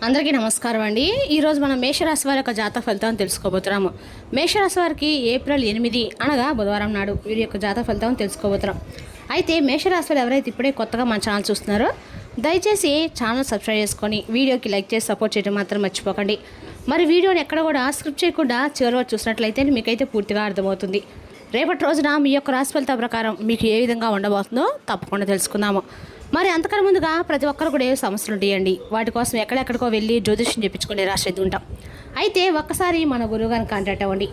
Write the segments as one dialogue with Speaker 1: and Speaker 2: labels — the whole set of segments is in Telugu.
Speaker 1: అందరికీ నమస్కారం అండి. ఈరోజు మనం మేషరాశి వారి యొక్క జాతక ఫలితాన్ని తెలుసుకోబోతున్నాము. మేషరాశి వారికి ఏప్రిల్ 8 అనగా బుధవారం నాడు వీరి యొక్క జాతక ఫలితాన్ని తెలుసుకోబోతున్నాం. అయితే మేషరాశి వారు ఎవరైతే ఇప్పుడే కొత్తగా మన ఛానల్ చూస్తున్నారో దయచేసి ఛానల్ సబ్స్క్రైబ్ చేసుకొని వీడియోకి లైక్ చేసి సపోర్ట్ చేయడం మాత్రం మర్చిపోకండి. మరి వీడియోని ఎక్కడ కూడా స్క్రిప్ట్ చేయకుండా చివరి వరకు చూసినట్లయితే మీకైతే పూర్తిగా అర్థమవుతుంది. రేపటి రోజున మీ యొక్క రాశి ఫలితాల ప్రకారం మీకు ఏ విధంగా ఉండబోతుందో తప్పకుండా తెలుసుకుందాము. మరి అంతకన్నా ముందుగా ప్రతి ఒక్కరు కూడా ఏ సమస్యలు ఉంటాయండి. వాటి కోసం ఎక్కడెక్కడికో వెళ్ళి జ్యోతిష్యం చెప్పించుకునే రాసేది ఉంటాం. అయితే ఒక్కసారి మన గురువుగారిని కాంటాక్ట్ అవ్వండి.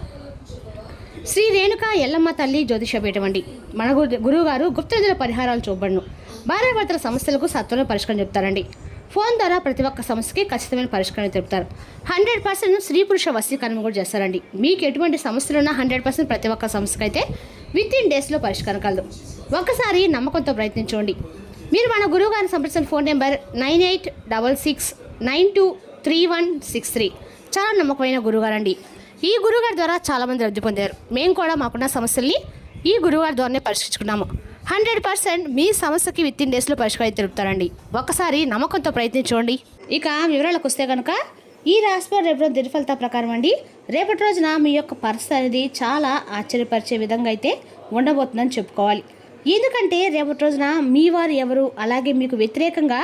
Speaker 1: శ్రీ రేణుక ఎల్లమ్మ తల్లి జ్యోతిషపీఠం అండి. మన గురువుగారు గుప్తనిధుల పరిహారాలు చూపబడును. భార్యాభర్తల సమస్యలకు సత్వరం పరిష్కారం చెప్తారండి. ఫోన్ ద్వారా ప్రతి ఒక్క సమస్యకి ఖచ్చితమైన పరిష్కారం చెప్తారు. 100% స్త్రీ పురుష వశీకరణ కూడా చేస్తారండి. మీకు ఎటువంటి సమస్యలున్నా 100% ప్రతి ఒక్క సమస్యకి అయితే వితిన్ డేస్లో పరిష్కారం కలదు. ఒక్కసారి నమ్మకంతో ప్రయత్నించండి. మీరు మన గురువు గారిని సంప్రదించిన ఫోన్ నెంబర్ 9866923163. చాలా నమ్మకమైన గురువుగారు అండి. ఈ గురువుగారి ద్వారా చాలామంది లబ్ధి పొందారు. మేము కూడా మాకున్న సమస్యల్ని ఈ గురువుగారి ద్వారానే పరిష్కరించుకున్నాము. 100% మీ సమస్యకి వితిన్ డేస్లో పరిష్కారం తెలుపుతారండి. ఒక్కసారి నమ్మకంతో ప్రయత్నించండి. ఇక వివరాలకు వస్తే కనుక ఈ రాశిలో రేపు దినఫలిత ప్రకారం అండి, రేపటి రోజున మీ యొక్క పరిస్థితి అనేది చాలా ఆశ్చర్యపరిచే విధంగా అయితే ఉండబోతుందని చెప్పుకోవాలి. ఎందుకంటే రేపటి రోజున మీ వారు ఎవరు, అలాగే మీకు వ్యతిరేకంగా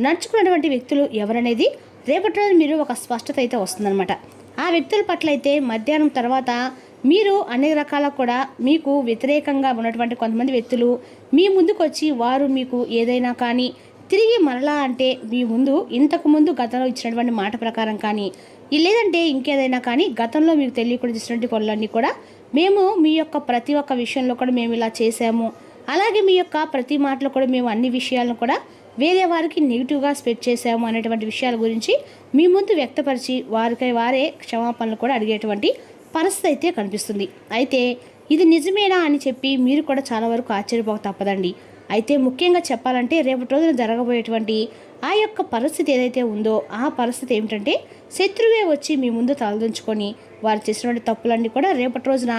Speaker 1: నడుచుకున్నటువంటి వ్యక్తులు ఎవరనేది రేపటి రోజు మీరు ఒక స్పష్టత అయితే వస్తుందన్నమాట. ఆ వ్యక్తుల పట్ల అయితే మధ్యాహ్నం తర్వాత మీరు అన్ని రకాల కూడా మీకు వ్యతిరేకంగా ఉన్నటువంటి కొంతమంది వ్యక్తులు మీ ముందుకు వచ్చి వారు మీకు ఏదైనా కానీ తిరిగి మరలా అంటే మీ ముందు ఇంతకుముందు గతంలో ఇచ్చినటువంటి మాట ప్రకారం కానీ లేదంటే ఇంకేదైనా కానీ గతంలో మీకు తెలియకుండా చేసినటువంటి పనులన్నీ కూడా మేము మీ యొక్క ప్రతి ఒక్క విషయంలో కూడా మేము ఇలా చేసాము, అలాగే మీ యొక్క ప్రతి మాటలో కూడా మేము అన్ని విషయాలను కూడా వేరే వారికి నెగిటివ్గా స్ప్రెడ్ చేసాము అనేటువంటి విషయాల గురించి మీ ముందు వ్యక్తపరిచి వారే క్షమాపణలు కూడా అడిగేటువంటి పరిస్థితి అయితే కనిపిస్తుంది. అయితే ఇది నిజమేనా అని చెప్పి మీరు కూడా చాలా వరకు ఆశ్చర్యపోక తప్పదండి. అయితే ముఖ్యంగా చెప్పాలంటే రేపటి రోజున జరగబోయేటువంటి ఆ యొక్క పరిస్థితి ఏదైతే ఉందో ఆ పరిస్థితి ఏమిటంటే శత్రువే వచ్చి మీ ముందు తలదించుకొని వారు చేసినటువంటి తప్పులన్నీ కూడా రేపటి రోజున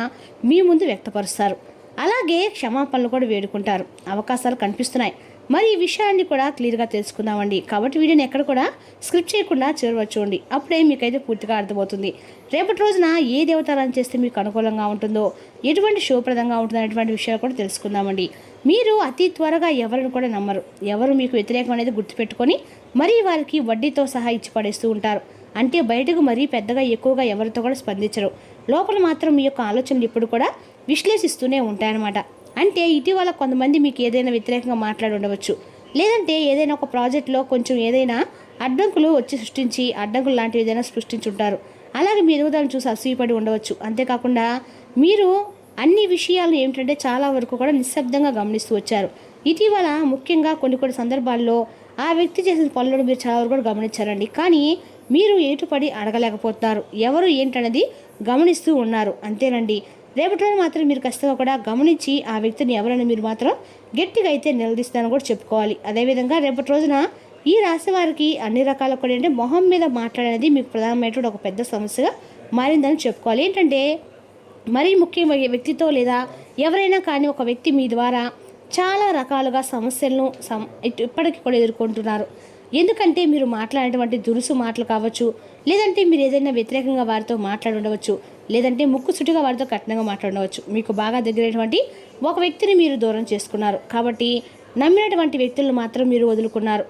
Speaker 1: మీ ముందు వ్యక్తపరుస్తారు. అలాగే క్షమాపణలు కూడా వేడుకుంటారు. అవకాశాలు కనిపిస్తున్నాయి. మరి ఈ విషయాన్ని కూడా క్లియర్గా తెలుసుకుందామండి. కాబట్టి వీడియోని ఎక్కడ కూడా స్క్రిప్ట్ చేయకుండా చూడండి. అప్పుడే మీకైతే పూర్తిగా అర్థమవుతుంది. రేపటి రోజున ఏ దేవతారాధన చేస్తే మీకు అనుకూలంగా ఉంటుందో, ఎటువంటి శుభప్రదంగా ఉంటుందో అనేటువంటి విషయాలు కూడా తెలుసుకుందామండి. మీరు అతి త్వరగా ఎవరిని కూడా నమ్మరు. ఎవరు మీకు వ్యతిరేకం అనేది గుర్తుపెట్టుకొని మరీ వారికి వడ్డీతో సహా ఇచ్చి పడేస్తూ ఉంటారు. అంటే బయటకు మరీ పెద్దగా ఎక్కువగా ఎవరితో కూడా స్పందించరు. లోపల మాత్రం మీ యొక్క ఆలోచనలు ఇప్పుడు కూడా విశ్లేషిస్తూనే ఉంటాయన్నమాట. అంటే ఇటీవల కొంతమంది మీకు ఏదైనా వ్యతిరేకంగా మాట్లాడి ఉండవచ్చు, లేదంటే ఏదైనా ఒక ప్రాజెక్టులో కొంచెం ఏదైనా అడ్డంకులు వచ్చి సృష్టించి అడ్డంకులు లాంటివి ఏదైనా సృష్టించుంటారు. అలాగే మీ ఎదుగుదలను చూసి అసూయపడి ఉండవచ్చు. అంతేకాకుండా మీరు అన్ని విషయాలను ఏమిటంటే చాలా వరకు కూడా నిశ్శబ్దంగా గమనిస్తూ వచ్చారు. ఇటీవల ముఖ్యంగా కొన్ని సందర్భాల్లో ఆ వ్యక్తి చేసిన పనులను మీరు చాలా వరకు కూడా గమనించారండి. కానీ మీరు ఏటుపడి అడగలేకపోతున్నారు. ఎవరు ఏంటనేది గమనిస్తూ ఉన్నారు. అంతేనండి. రేపటి రోజు మాత్రం మీరు ఖచ్చితంగా కూడా గమనించి ఆ వ్యక్తిని ఎవరైనా మీరు మాత్రం గట్టిగా అయితే నిలదీస్తారని కూడా చెప్పుకోవాలి. అదేవిధంగా రేపటి రోజున ఈ రాశి వారికి అన్ని రకాల కూడా ఏంటంటే మొహం మీద మాట్లాడేది మీకు ప్రధానమైనటువంటి ఒక పెద్ద సమస్యగా మారిందని చెప్పుకోవాలి. ఏంటంటే మరీ ముఖ్యమైన వ్యక్తితో లేదా ఎవరైనా కానీ ఒక వ్యక్తి మీ ద్వారా చాలా రకాలుగా సమస్యలను ఇప్పటికీ కూడా ఎదుర్కొంటున్నారు. ఎందుకంటే మీరు మాట్లాడేటువంటి దురుసు మాటలు కావచ్చు, లేదంటే మీరు ఏదైనా వ్యతిరేకంగా వారితో మాట్లాడి ఉండవచ్చు, లేదంటే ముక్కుసుటిగా వారితో కఠినంగా మాట్లాడవచ్చు. మీకు బాగా దగ్గరైనటువంటి ఒక వ్యక్తిని మీరు దూరం చేసుకున్నారు. కాబట్టి నమ్మినటువంటి వ్యక్తులను మాత్రం మీరు వదులుకున్నారు.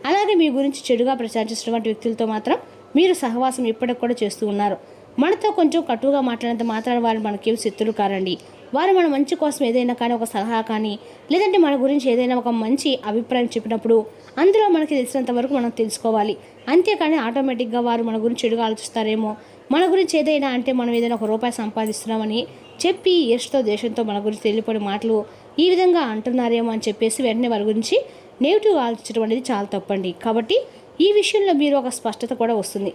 Speaker 1: అలాగే మీ గురించి చెడుగా ప్రచారించినటువంటి వ్యక్తులతో మాత్రం మీరు సహవాసం ఇప్పటికి కూడా చేస్తూ ఉన్నారు. మనతో కొంచెం కటువుగా మాట్లాడినంత మాత్రం వారు మనకేం శత్రులు కారండి. వారు మన మంచి కోసం ఏదైనా కానీ ఒక సలహా కానీ లేదంటే మన గురించి ఏదైనా ఒక మంచి అభిప్రాయం చెప్పినప్పుడు అందులో మనకి తెలిసినంత వరకు మనం తెలుసుకోవాలి. అంతేకాని ఆటోమేటిక్గా వారు మన గురించి చెడుగా ఆలోచిస్తారేమో, మన గురించి ఏదైనా అంటే మనం ఏదైనా ఒక రూపాయి సంపాదిస్తున్నామని చెప్పి ఈర్ష్తో దేశంతో మన గురించి తెలియని మాటలు ఈ విధంగా అంటున్నారేమో అని చెప్పేసి వెంటనే వారి గురించి నెగిటివ్ ఆలోచించడం అనేది చాలా తప్పండి. కాబట్టి ఈ విషయంలో మీరు ఒక స్పష్టత కూడా వస్తుంది.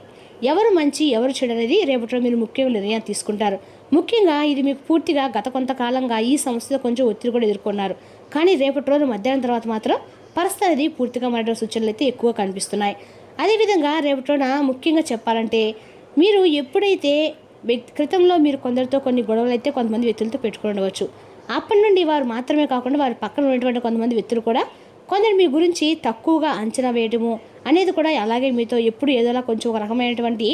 Speaker 1: ఎవరు మంచి ఎవరు చెడు అనేది రేపటిలో మీరు ముఖ్యంగా నిర్ణయం తీసుకుంటారు. ముఖ్యంగా ఇది మీకు పూర్తిగా గత కొంతకాలంగా ఈ సమస్యలో కొంచెం ఒత్తిడి కూడా ఎదుర్కొన్నారు. కానీ రేపటి రోజు మధ్యాహ్నం తర్వాత మాత్రం పరిస్థితి అనేది పూర్తిగా మారే సూచనలు అయితే ఎక్కువ కనిపిస్తున్నాయి. అదేవిధంగా రేపటిలోన ముఖ్యంగా చెప్పాలంటే మీరు ఎప్పుడైతే క్రితంలో మీరు కొందరితో కొన్ని గొడవలు అయితే కొంతమంది వ్యక్తులతో పెట్టుకుని ఉండవచ్చు. అప్పటి నుండి వారు మాత్రమే కాకుండా వారి పక్కన ఉన్నటువంటి కొంతమంది వ్యక్తులు కూడా కొందరు మీ గురించి తక్కువగా అంచనా వేయడము, అనేది కూడా అలాగే మీతో ఎప్పుడు ఏదోలా కొంచెం ఒక రకమైనటువంటి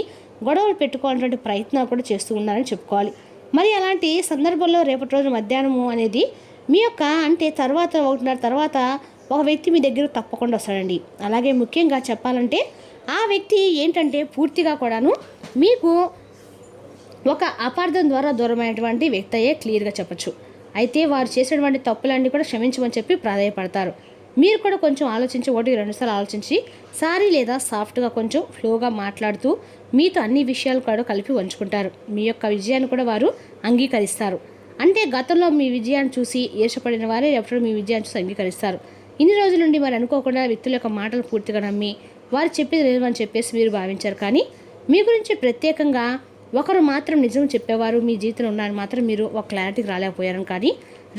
Speaker 1: గొడవలు పెట్టుకోవాలన్నటువంటి ప్రయత్నాలు కూడా చేస్తూ ఉన్నారని చెప్పుకోవాలి. మరి అలాంటి సందర్భంలో రేపటి రోజు మధ్యాహ్నము అనేది మీ యొక్క అంటే తర్వాత 1:30 తర్వాత ఒక వ్యక్తి మీ దగ్గర తప్పకుండా వస్తాడండి. అలాగే ముఖ్యంగా చెప్పాలంటే ఆ వ్యక్తి ఏంటంటే పూర్తిగా కూడాను మీకు ఒక అపార్థం ద్వారా దూరమైనటువంటి వ్యక్తి అయ్యే క్లియర్గా చెప్పచ్చు. అయితే వారు చేసినటువంటి తప్పులన్నీ కూడా క్షమించమని చెప్పి ప్రాధాయపడతారు. మీరు కూడా కొంచెం ఆలోచించి 1-2 సార్లు ఆలోచించి సారీ లేదా సాఫ్ట్గా కొంచెం ఫ్లోగా మాట్లాడుతూ మీతో అన్ని విషయాలు కూడా కలిపి ఉంచుకుంటారు. మీ యొక్క విజయాన్ని కూడా వారు అంగీకరిస్తారు. అంటే గతంలో మీ విజయాన్ని చూసి ఈర్షపడిన వారే ఎప్పుడు మీ విజయాన్ని చూసి అంగీకరిస్తారు. ఇన్ని రోజుల నుండి మరి అనుకోకుండా వ్యక్తుల యొక్క మాటలు పూర్తిగా నమ్మి వారు చెప్పేది లేదని చెప్పేసి మీరు భావించారు. కానీ మీ గురించి ప్రత్యేకంగా ఒకరు మాత్రం నిజం చెప్పేవారు మీ జీవితంలో ఉన్నారని మాత్రం మీరు ఒక క్లారిటీకి రాలేకపోయారు. కానీ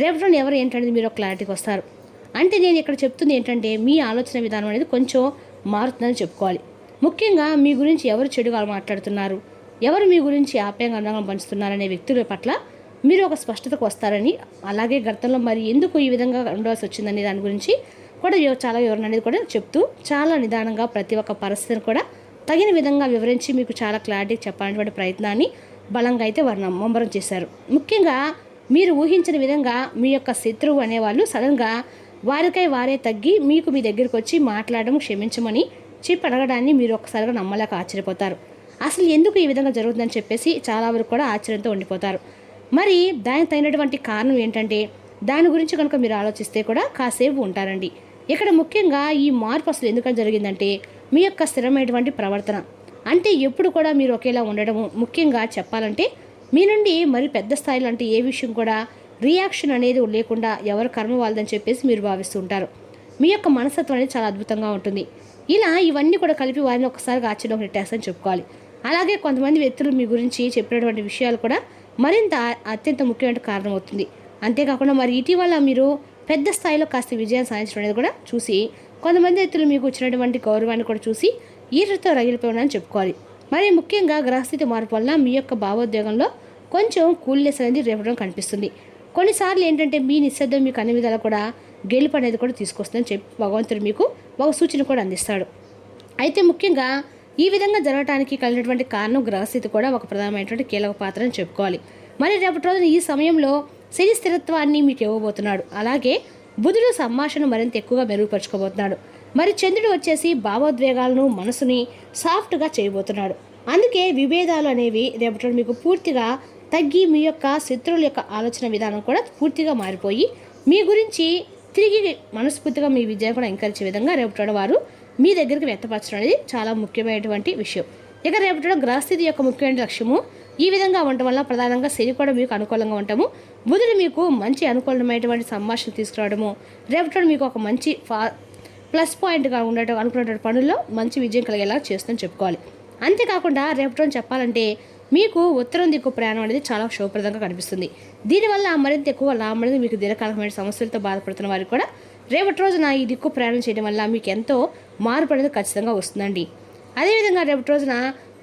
Speaker 1: రేపటి ఎవరు ఏంటనేది మీరు ఒక క్లారిటీకి వస్తారు. అంటే నేను ఇక్కడ చెప్తుంది ఏంటంటే మీ ఆలోచన విధానం అనేది కొంచెం మారుతుందని చెప్పుకోవాలి. ముఖ్యంగా మీ గురించి ఎవరు చెడుగా మాట్లాడుతున్నారు, ఎవరు మీ గురించి ఆప్యాయంగా అందంగా పంచుతున్నారనే వ్యక్తుల పట్ల మీరు ఒక స్పష్టతకు వస్తారని, అలాగే గతంలో మరి ఎందుకు ఈ విధంగా ఉండవలసి వచ్చిందనే దాని గురించి కూడా చాలా వివరణ అనేది కూడా చెప్తూ చాలా నిదానంగా ప్రతి ఒక్క పరిస్థితిని కూడా తగిన విధంగా వివరించి మీకు చాలా క్లారిటీ చెప్పాలనేటువంటి ప్రయత్నాన్ని బలంగా అయితే వారు ముమ్మరం చేశారు. ముఖ్యంగా మీరు ఊహించిన విధంగా మీ యొక్క శత్రువు అనేవాళ్ళు సడన్గా వారికై వారే తగ్గి మీకు మీ దగ్గరికి వచ్చి మాట్లాడడం క్షమించమని చెప్పి అడగడాన్ని మీరు ఒక్కసారిగా నమ్మలేక ఆశ్చర్యపోతారు. అసలు ఎందుకు ఈ విధంగా జరుగుతుందని చెప్పేసి చాలా వరకు కూడా ఆశ్చర్యంతో ఉండిపోతారు. మరి దానికి తగినటువంటి కారణం ఏంటంటే దాని గురించి కనుక మీరు ఆలోచిస్తే కూడా కాసేపు ఉంటారండి. ఇక్కడ ముఖ్యంగా ఈ మార్పు అసలు ఎందుకని జరిగిందంటే మీ యొక్క స్థిరమైనటువంటి ప్రవర్తన. అంటే ఎప్పుడు కూడా మీరు ఒకేలా ఉండడము, ముఖ్యంగా చెప్పాలంటే మీ నుండి మరి పెద్ద స్థాయిలో అంటే ఏ విషయం కూడా రియాక్షన్ అనేది లేకుండా ఎవరు కర్మ వాళ్ళదని చెప్పేసి మీరు భావిస్తూ ఉంటారు. మీ యొక్క మనస్తత్వం అనేది చాలా అద్భుతంగా ఉంటుంది. ఇలా ఇవన్నీ కూడా కలిపి వారిని ఒకసారిగా ఆశ్చర్యం నెట్టేస్తని చెప్పుకోవాలి. అలాగే కొంతమంది వ్యక్తులు మీ గురించి చెప్పినటువంటి విషయాలు కూడా మరింత అత్యంత ముఖ్యమైన కారణం అవుతుంది. అంతేకాకుండా మరి ఇటీవల మీరు పెద్ద స్థాయిలో కాస్త విజయాన్ని సాధించడం అనేది కూడా చూసి కొంతమంది వ్యక్తులు మీకు వచ్చినటువంటి గౌరవాన్ని కూడా చూసి ఈర్షతో రగిలిపోయినని చెప్పుకోవాలి. మరి ముఖ్యంగా గ్రహస్థితి మార్పు వల్ల మీ యొక్క భావోద్వేగంలో కొంచెం కూల్నెస్ అనేది రేపడం కనిపిస్తుంది. కొన్నిసార్లు ఏంటంటే మీ నిశ్శబ్దం మీకు అన్ని విధాలు కూడా గెలుపు అనేది కూడా తీసుకొస్తుందని చెప్పి భగవంతుడు మీకు ఒక సూచన కూడా అందిస్తాడు. అయితే ముఖ్యంగా ఈ విధంగా జరగడానికి కలిగినటువంటి కారణం గ్రహస్థితి కూడా ఒక ప్రధానమైనటువంటి కీలక పాత్ర అని చెప్పుకోవాలి. మరి రేపటి రోజున ఈ సమయంలో శని స్థిరత్వాన్ని మీకు ఇవ్వబోతున్నాడు. అలాగే బుధుడు సంభాషణ మరింత ఎక్కువగా మెరుగుపరుచుకోబోతున్నాడు. మరి చంద్రుడు వచ్చేసి భావోద్వేగాలను మనసుని సాఫ్ట్గా చేయబోతున్నాడు. అందుకే విభేదాలు అనేవి రేపటి మీకు పూర్తిగా తగ్గి మీ యొక్క శత్రువుల యొక్క ఆలోచన విధానం కూడా పూర్తిగా మారిపోయి మీ గురించి తిరిగి మనస్ఫూర్తిగా మీ విజయం కూడా ఎంకరేజ్ విధంగా రేపటి వారు మీ దగ్గరికి వ్యక్తపరచడం అనేది చాలా ముఖ్యమైనటువంటి విషయం. ఇక రేపటి గ్రహస్థితి యొక్క ముఖ్యమైన లక్ష్యము ఈ విధంగా ఉండటం వల్ల ప్రధానంగా శని కూడా మీకు అనుకూలంగా ఉంటాము. బుధుడు మీకు మంచి అనుకూలమైనటువంటి సంభాషణ తీసుకురావడము, రేపటి మీకు ఒక మంచి ప్లస్ పాయింట్గా ఉండటం అనుకున్నటువంటి పనుల్లో మంచి విజయం కలిగేలా చేస్తుందని చెప్పుకోవాలి. అంతేకాకుండా రేపటి చెప్పాలంటే మీకు ఉత్తరం దిక్కు ప్రయాణం అనేది చాలా శుభప్రదంగా కనిపిస్తుంది. దీనివల్ల మరింత ఎక్కువ లాభం అనేది మీకు దీర్ఘకాలమైన సమస్యలతో బాధపడుతున్న వారికి కూడా రేపటి రోజున ఈ దిక్కు ప్రయాణం చేయడం వల్ల మీకు ఎంతో మార్పు అనేది ఖచ్చితంగా వస్తుందండి. అదేవిధంగా రేపటి రోజున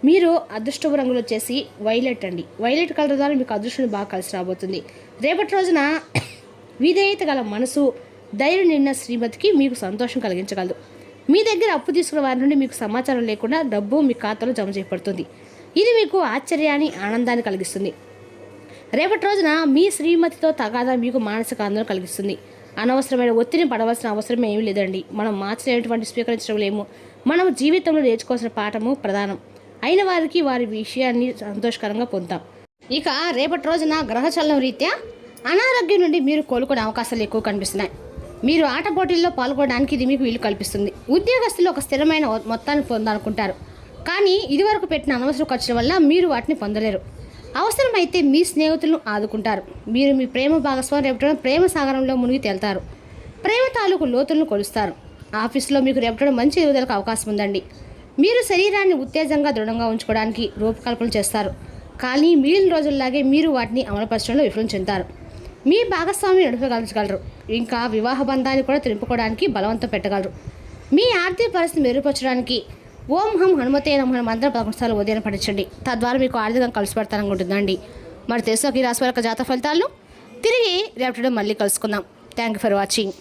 Speaker 1: మీరు అదృష్టపు రంగులు వచ్చేసి వైలెట్ అండి. వైలెట్ కలర్ ద్వారా మీకు అదృష్టం బాగా కలిసి రాబోతుంది. రేపటి రోజున విధేయత గల మనసు, ధైర్యం నిన్న శ్రీమతికి మీకు సంతోషం కలిగించగలదు. మీ దగ్గర అప్పు తీసుకున్న వారి నుండి మీకు సమాచారం లేకుండా డబ్బు మీ ఖాతాలో జమ చేయబడుతుంది. ఇది మీకు ఆశ్చర్యాన్ని, ఆనందాన్ని కలిగిస్తుంది. రేపటి రోజున మీ శ్రీమతితో తగాదా మీకు మానసిక ఆందోళన కలిగిస్తుంది. అనవసరమైన ఒత్తిడిని పడవలసిన అవసరం ఏమీ లేదండి. మనం మార్చలేనటువంటి స్వీకరించడం లేము. మనం జీవితంలో నేర్చుకోవాల్సిన పాఠము ప్రధానం అయిన వారికి వారి విషయాన్ని సంతోషకరంగా పొందుతాం. ఇక రేపటి రోజున గ్రహచలనం రీత్యా అనారోగ్యం నుండి మీరు కోలుకునే అవకాశాలు ఎక్కువ కనిపిస్తున్నాయి. మీరు ఆట పోటీల్లో పాల్గొనడానికి ఇది మీకు వీలు కల్పిస్తుంది. ఉద్యోగస్తులు ఒక స్థిరమైన మొత్తాన్ని పొందాలనుకుంటారు, కానీ ఇదివరకు పెట్టిన అనవసర ఖర్చుల వల్ల మీరు వాటిని పొందలేరు. అవసరమైతే మీ స్నేహితులను ఆదుకుంటారు. మీరు మీ ప్రేమ భాగస్వామి రేపటి ప్రేమ సాగరంలో మునిగి తేలుతారు. ప్రేమ తాలూకు లోతులను కొలుస్తారు. ఆఫీసులో మీకు రేపటి మంచి ఎదుగుదలకు అవకాశం ఉందండి. మీరు శరీరాన్ని ఉత్తేజంగా దృఢంగా ఉంచుకోవడానికి రూపకల్పన చేస్తారు, కానీ మిగిలిన రోజుల్లాగే మీరు వాటిని అమలుపరచడంలో విఫలం చెందుతారు. మీ భాగస్వామిని నడిపగలగలరు, ఇంకా వివాహ బంధాన్ని కూడా తెలుపుకోవడానికి బలవంతం పెట్టగలరు. మీ ఆర్థిక పరిస్థితి మెరుగుపరచడానికి ఓం హం హనుమతే నమః మంత్రం 11 సార్లు ఉదయం పఠించండి. తద్వారా మీకు ఆర్థికంగా కలిసి పెడతాననుకుంటుందండి. మరి తెలుసు ఈ రాశి వారి జాతక ఫలితాలను తిరిగి రేపటి మళ్ళీ కలుసుకుందాం. Thank you for watching.